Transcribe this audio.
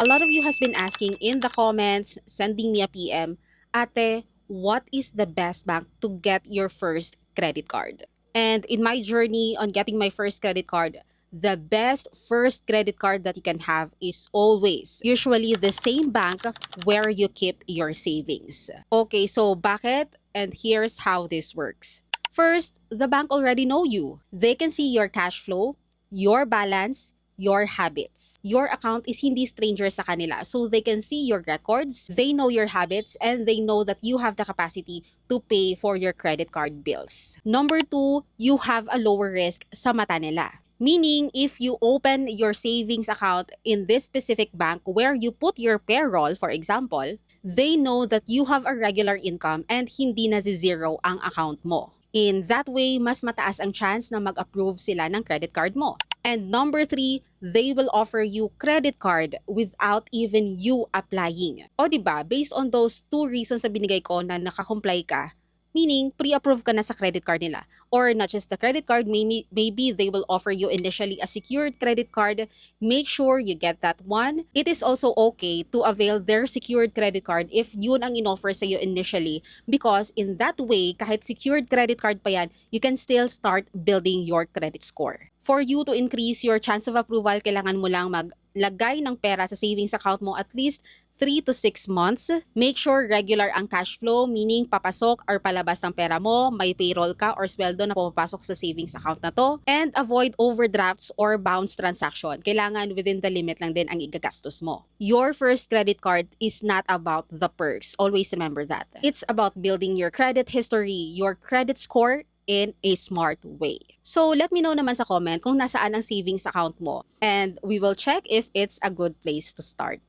A lot of you has been asking in the comments, sending me a PM, Ate, what is the best bank to get your first credit card? And in my journey on getting my first credit card, the best first credit card that you can have is always usually the same bank where you keep your savings. Okay, so bakit? And here's how this works. First, the bank already know you. They can see your cash flow, your balance, your habits. Your account is hindi stranger sa kanila. So they can see your records, they know your habits, and they know that you have the capacity to pay for your credit card bills. Number two, you have a lower risk sa mata nila. Meaning, if you open your savings account in this specific bank where you put your payroll, for example, they know that you have a regular income and hindi na zero ang account mo. In that way, mas mataas ang chance na mag-approve sila ng credit card mo. And number three, they will offer you credit card without even you applying. O diba, based on those two reasons na binigay ko na nakakomply ka, meaning pre-approve ka na sa credit card nila. Or not just the credit card, maybe they will offer you initially a secured credit card. Make sure you get that one. It is also okay to avail their secured credit card if yun ang in-offer sa iyo initially, because in that way, kahit secured credit card pa yan, you can still start building your credit score. For you to increase your chance of approval, kailangan mo lang maglagay ng pera sa savings account mo at least 3 to 6 months. Make sure regular ang cash flow, meaning papasok or palabas ng pera mo, may payroll ka or sweldo na pumapasok sa savings account na to, and avoid overdrafts or bounce transaction. Kailangan within the limit lang din ang igagastos mo. Your first credit card is not about the perks. Always remember that. It's about building your credit history, your credit score, in a smart way. So let me know naman sa comment kung nasaan ang savings account mo, and we will check if it's a good place to start.